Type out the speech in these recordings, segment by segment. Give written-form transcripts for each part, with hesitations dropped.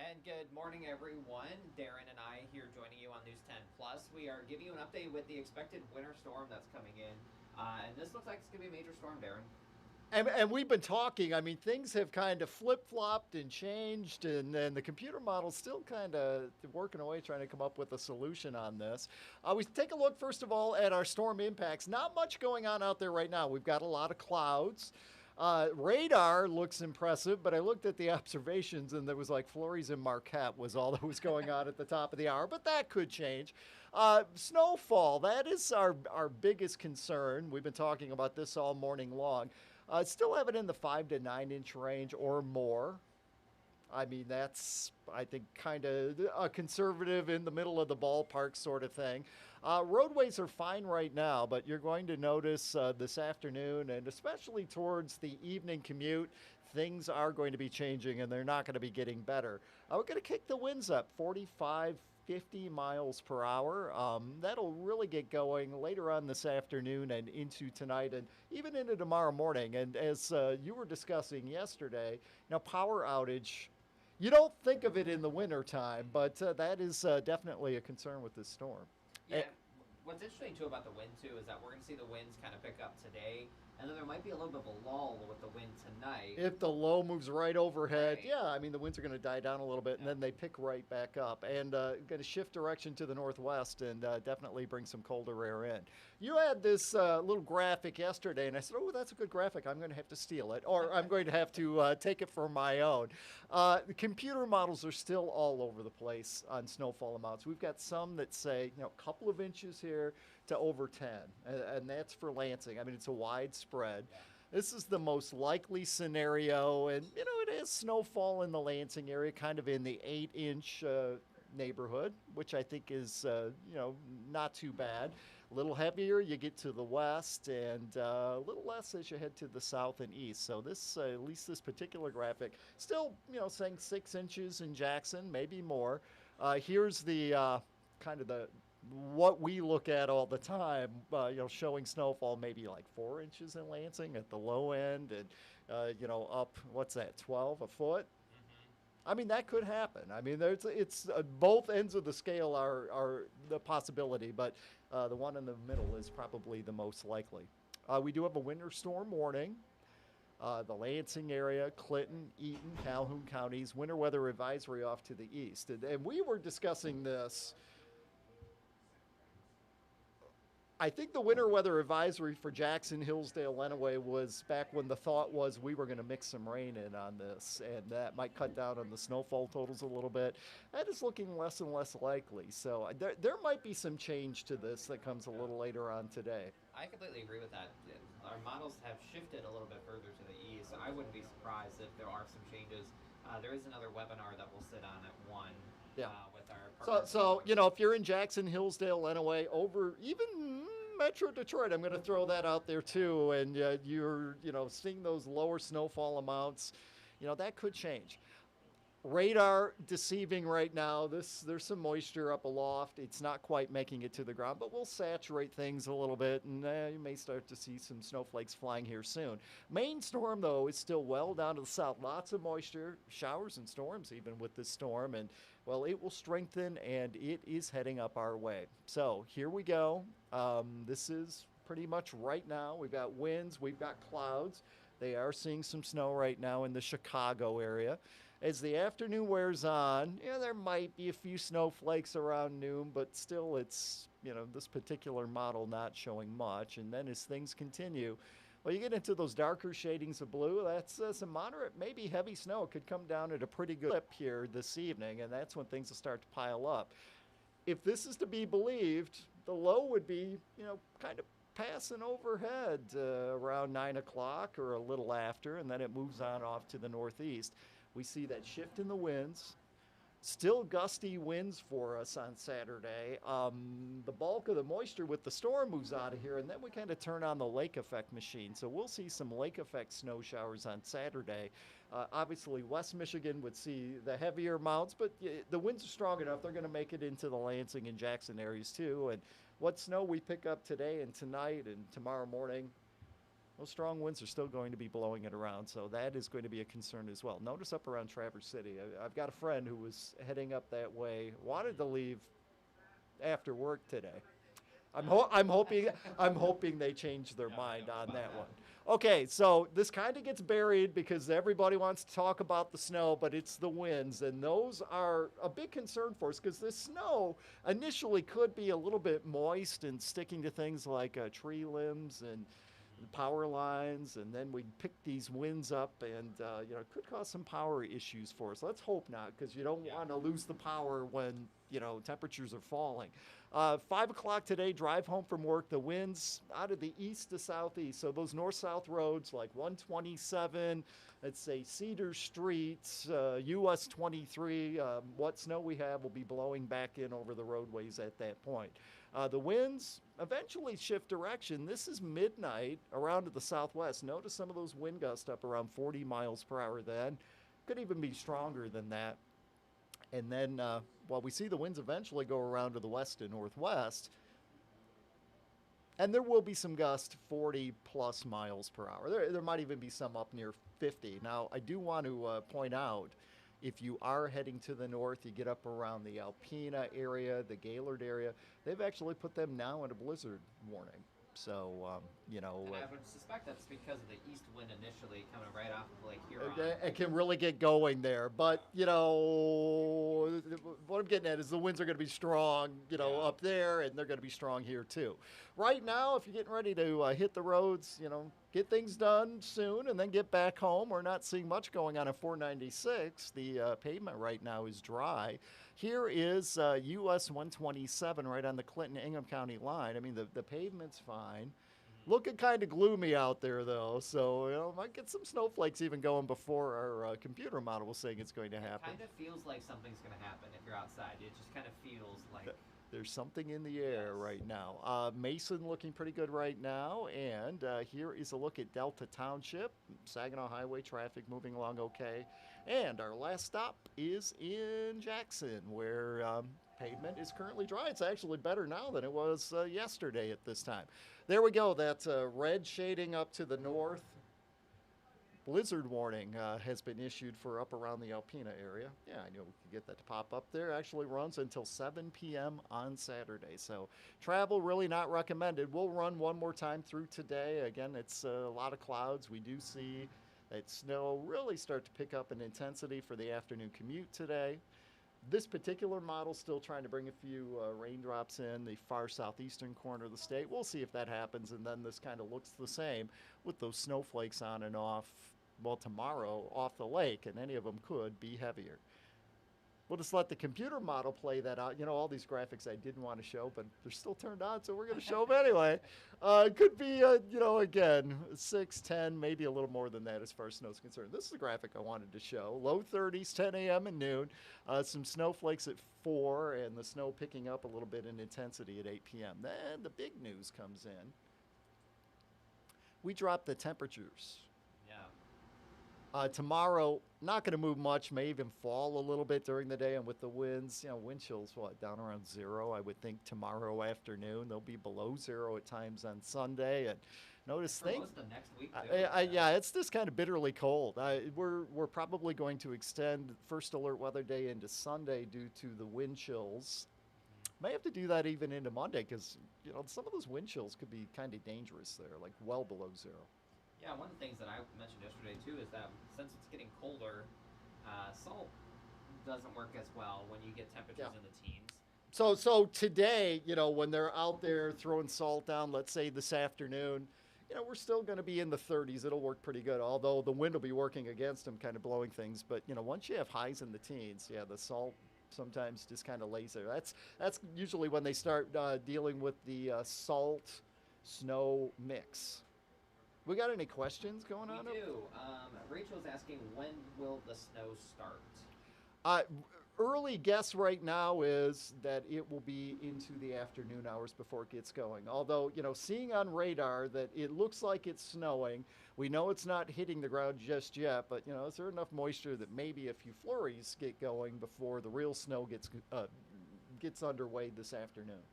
And good morning, everyone. Darrin and I here joining you on News 10 Plus. We are giving you an update with the expected winter storm that's coming in. And this looks like it's going to be a major storm, Darrin. And we've been talking. I mean, things have kind of flip flopped and changed, and the computer model's still kind of working away trying to come up with a solution on this. We take a look, first of all, at our storm impacts. Not much going on out there right now. We've got a lot of clouds. Radar looks impressive, but I looked at the observations and there was like flurries and Marquette was all that was going on at the top of the hour, but that could change. Snowfall, that is our biggest concern. We've been talking about this all morning long. Still have it in the 5 to 9 inch range or more. I mean, that's, I think, kind of a conservative in the middle of the ballpark sort of thing. Roadways are fine right now, but you're going to notice this afternoon and especially towards the evening commute, things are going to be changing and they're not going to be getting better. We're going to kick the winds up 45, 50 miles per hour. That'll really get going later on this afternoon and into tonight and even into tomorrow morning. And as you were discussing yesterday, now power outage, you don't think of it in the wintertime, but that is definitely a concern with this storm. Eh, Yeah, what's interesting too about the wind too is that we're going to see the winds kind of pick up today, and then there might be a little bit of a lull with the wind tonight. If the low moves right overhead, Right. yeah, I mean, the winds are going to die down a little bit and Yeah. then they pick right back up and going to shift direction to the northwest and definitely bring some colder air in. You had this little graphic yesterday, and I said, oh, that's a good graphic. I'm going to have to steal it or I'm going to have to take it for my own. The computer models are still all over the place on snowfall amounts. We've got some that say, a couple of inches here to over 10, and that's for Lansing. I mean, it's a wide spread. Yeah. This is the most likely scenario, and it is snowfall in the Lansing area, kind of in the 8 inch neighborhood, which I think is not too bad. A little heavier, you get to the west, and a little less as you head to the south and east. So this, at least this particular graphic, still saying 6 inches in Jackson, maybe more. Here's the kind of the what we look at all the time, showing snowfall maybe like 4 inches in Lansing at the low end, and up what's that, 12 a foot. Hmm. I mean, that could happen. I mean, it's both ends of the scale are the possibility, but the one in the middle is probably the most likely. We do have a winter storm warning. The Lansing area, Clinton, Eaton, Calhoun counties, winter weather advisory off to the east. And we were discussing this. I think the winter weather advisory for Jackson, Hillsdale, Lenawee was back when the thought was we were going to mix some rain in on this, and that might cut down on the snowfall totals a little bit. That is looking less and less likely. So there might be some change to this that comes a Yeah. little later on today. I completely agree with that. Our models have shifted a little bit further to the east. I wouldn't be surprised if there are some changes. There is another webinar that we'll sit on at 1 Yeah. with our So, partners. so if you're in Jackson, Hillsdale, Lenawee, over even Metro Detroit, I'm going to throw that out there too. And you're, seeing those lower snowfall amounts, that could change. Radar deceiving right now. There's some moisture up aloft. It's not quite making it to the ground, but we'll saturate things a little bit, and you may start to see some snowflakes flying here soon. Main storm though is still well down to the south. Lots of moisture, showers and storms even with this storm, and well, it will strengthen and it is heading up our way. So here we go. This is pretty much right now. We've got winds, we've got clouds. They are seeing some snow right now in the Chicago area. As the afternoon wears on, there might be a few snowflakes around noon, but still it's, this particular model not showing much. And then as things continue, well, you get into those darker shadings of blue, that's some moderate, maybe heavy snow. It could come down at a pretty good clip here this evening, and that's when things will start to pile up. If this is to be believed, the low would be, kind of passing overhead around 9 o'clock or a little after, and then it moves on off to the northeast. We see that shift in the winds. Still gusty winds for us on Saturday. The bulk of the moisture with the storm moves out of here, and then we kind of turn on the lake effect machine. So we'll see some lake effect snow showers on Saturday. Obviously, West Michigan would see the heavier amounts, but the winds are strong enough. They're going to make it into the Lansing and Jackson areas too. And what snow we pick up today and tonight and tomorrow morning, those strong winds are still going to be blowing it around, so that is going to be a concern as well. Notice up around Traverse City, I've got a friend who was heading up that way, wanted to leave after work today. I'm hoping they change their mind on that one. Okay, so this kind of gets buried because everybody wants to talk about the snow, but it's the winds, and those are a big concern for us because this snow initially could be a little bit moist and sticking to things like tree limbs and power lines, and then we pick these winds up, and it could cause some power issues for us. Let's hope not, because you don't want to lose the power when temperatures are falling. 5 o'clock today, drive home from work. The winds out of the east to southeast, so those north-south roads like 127, let's say Cedar Street, US 23. What snow we have will be blowing back in over the roadways at that point. The winds eventually shift direction. This is midnight around to the southwest. Notice some of those wind gusts up around 40 miles per hour then. Could even be stronger than that. And then, we see the winds eventually go around to the west and northwest. And there will be some gusts 40 plus miles per hour. There might even be some up near 50. Now, I do want to point out, if you are heading to the north, you get up around the Alpena area, the Gaylord area, they've actually put them now in a blizzard warning. So, And I would suspect that's because of the east wind initially coming right off of Lake Huron. It can really get going there. But, what I'm getting at is the winds are going to be strong, up there, and they're going to be strong here too. Right now, if you're getting ready to hit the roads, get things done soon and then get back home. We're not seeing much going on at 496. The pavement right now is dry. Here is US 127 right on the Clinton-Ingham County line. I mean, the pavement's fine. Looking kind of gloomy out there, though, so might get some snowflakes even going before our computer model was saying it's going to happen. It kind of feels like something's going to happen if you're outside. It just kind of feels like... There's something in the air right now. Mason looking pretty good right now, and here is a look at Delta Township. Saginaw Highway traffic moving along okay. And our last stop is in Jackson, where pavement is currently dry. It's actually better now than it was yesterday at this time. There we go. That red shading up to the north. Blizzard warning has been issued for up around the Alpena area. Yeah, I knew we could get that to pop up there. Actually runs until 7 p.m. on Saturday. So travel really not recommended. We'll run one more time through today. Again, it's a lot of clouds. We do see that snow really start to pick up in intensity for the afternoon commute today. This particular model still trying to bring a few raindrops in the far southeastern corner of the state. We'll see if that happens, and then this kind of looks the same with those snowflakes on and off, tomorrow off the lake, and any of them could be heavier. We'll just let the computer model play that out. All these graphics I didn't want to show, but they're still turned on, so we're going to show them anyway. Could be, again, 6, 10, maybe a little more than that as far as snow is concerned. This is the graphic I wanted to show. Low 30s, 10 a.m. and noon. Some snowflakes at 4, and the snow picking up a little bit in intensity at 8 p.m. Then the big news comes in. We dropped the temperatures. Tomorrow, not going to move much, may even fall a little bit during the day, and with the winds, wind chills, down around 0, I would think tomorrow afternoon. They'll be below 0 at times on Sunday, and notice things. Most of next week, yeah, it's just kind of bitterly cold. We're probably going to extend first alert weather day into Sunday due to the wind chills. May have to do that even into Monday, because some of those wind chills could be kind of dangerous there, like well below 0. Yeah, one of the things that I mentioned yesterday, too, is that since it's getting colder, salt doesn't work as well when you get temperatures in the teens. So today, when they're out there throwing salt down, let's say this afternoon, we're still going to be in the 30s. It'll work pretty good, although the wind will be working against them, kind of blowing things. But, once you have highs in the teens, the salt sometimes just kind of lays there. That's usually when they start dealing with the salt-snow mix. We got any questions going on? We do. Rachel's asking, when will the snow start? Early guess right now is that it will be into the afternoon hours before it gets going. Although, seeing on radar that it looks like it's snowing, we know it's not hitting the ground just yet, but, is there enough moisture that maybe a few flurries get going before the real snow gets underway this afternoon?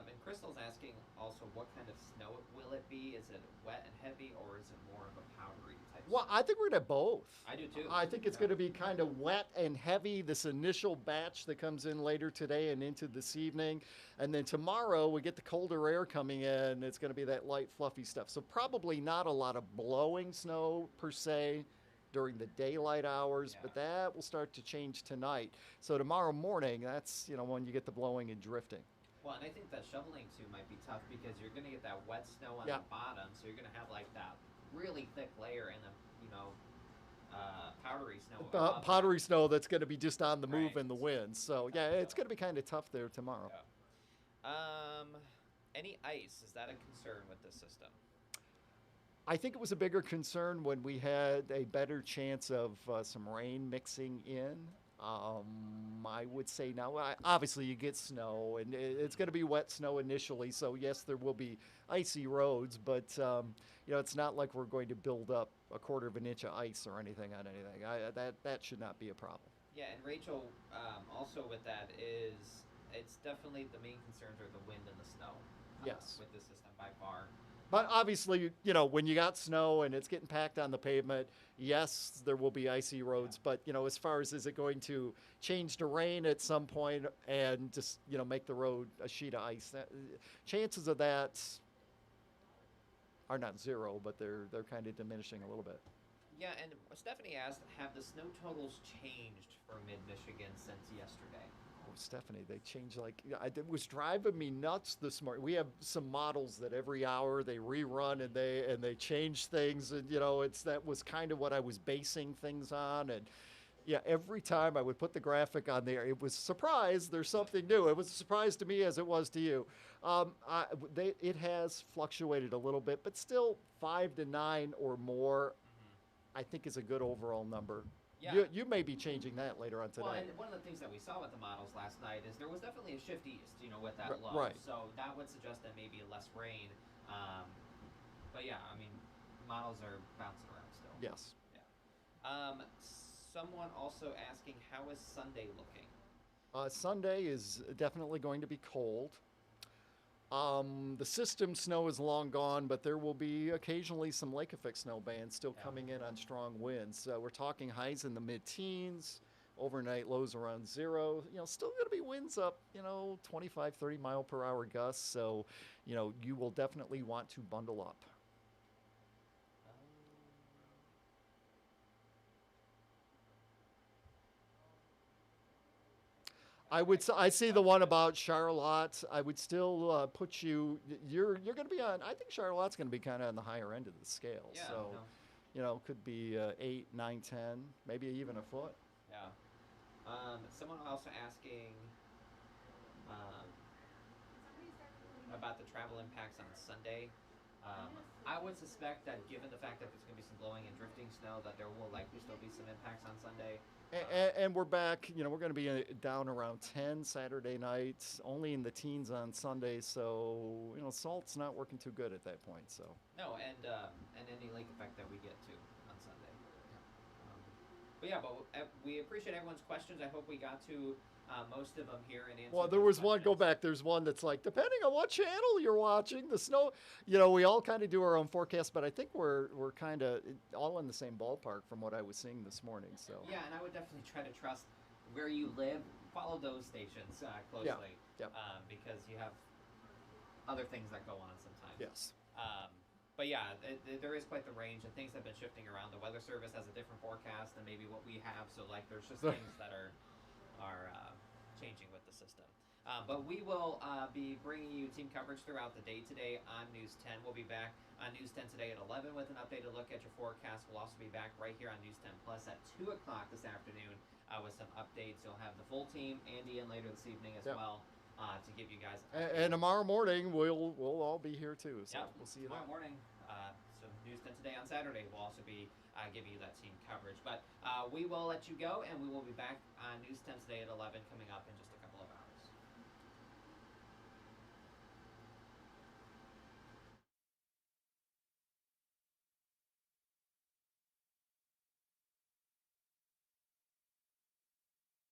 And Crystal's asking also, what kind of snow will it be? Is it wet and heavy, or is it more of a powdery type? Well, I think we're going to have both. I do too. I think it's going to be kind of wet and heavy, this initial batch that comes in later today and into this evening. And then tomorrow we get the colder air coming in. It's going to be that light, fluffy stuff. So probably not a lot of blowing snow per se during the daylight hours, but that will start to change tonight. So tomorrow morning, that's, when you get the blowing and drifting. Well, and I think that shoveling too might be tough because you're going to get that wet snow on the bottom, so you're going to have like that really thick layer and the powdery snow. Powdery snow that's going to be just on the move in the wind. So yeah, it's going to be kind of tough there tomorrow. Yeah. Any ice, is that a concern with this system? I think it was a bigger concern when we had a better chance of some rain mixing in. I would say now, obviously you get snow, and it's going to be wet snow initially, so yes, there will be icy roads, but it's not like we're going to build up a quarter of an inch of ice or anything on anything. That should not be a problem. Yeah, and Rachel, also with that is, it's definitely the main concerns are the wind and the snow. Yes. With this system by far. But obviously, when you got snow and it's getting packed on the pavement, yes, there will be icy roads. But, as far as is it going to change to rain at some point and just, make the road a sheet of ice, chances of that are not zero, but they're kind of diminishing a little bit. Yeah, and Stephanie asked, have the snow totals changed for Mid-Michigan since yesterday? Stephanie, they change it was driving me nuts this morning. We have some models that every hour they rerun and they change things, and that was kind of what I was basing things on. And yeah, every time I would put the graphic on there, it was a surprise. There's something new. It was a surprise to me as it was to you. It has fluctuated a little bit, but still 5 to 9 or more, I think is a good overall number. Yeah. You may be changing that later on today. Well, and one of the things that we saw with the models last night is there was definitely a shift east, with that low. Right. So that would suggest that maybe less rain. But yeah, I mean, models are bouncing around still. Yes. Yeah. Someone also asking, how is Sunday looking? Sunday is definitely going to be cold. The system snow is long gone, but there will be occasionally some lake effect snow bands still coming in on strong winds. We're talking highs in the mid-teens, overnight lows around 0. Still going to be winds up, 25, 30 mile per hour gusts. So, you will definitely want to bundle up. I see the one about Charlotte. I would still put you're going to be on, I think Charlotte's going to be kind of on the higher end of the scale. Yeah, so, could be 8, 9, 10, maybe even a foot. Yeah. Someone also asking about the travel impacts on Sunday. I would suspect that given the fact that there's going to be some blowing and drifting snow, that there will likely still be some impacts on Sunday. And we're back, we're going to be down around 10 Saturday nights, only in the teens on Sunday. So, salt's not working too good at that point. So no, and any lake effect that we get to on Sunday. But we appreciate everyone's questions. I hope we got to most of them here and answer. Well, there was one. Go back. There's one that's like, depending on what channel you're watching, the snow. We all kind of do our own forecast, but I think we're kind of all in the same ballpark from what I was seeing this morning. So yeah, and I would definitely try to trust where you live. Follow those stations closely. Yeah. Because you have other things that go on sometimes. Yes. But yeah, there is quite the range, and things have been shifting around. The Weather Service has a different forecast than maybe what we have. So there's just things that are changing with the system. But we will be bringing you team coverage throughout the day today on News 10. We'll be back on News 10 today at 11 with an updated look at your forecast. We'll also be back right here on News 10 Plus at 2 o'clock this afternoon with some updates. You'll have the full team, Andy, in later this evening as well to give you guys. And tomorrow morning we'll all be here too. So we'll see you tomorrow morning. So News 10 today on Saturday will also be giving you that team coverage. But we will let you go, and we will be back on News 10 today at 11 coming up in just a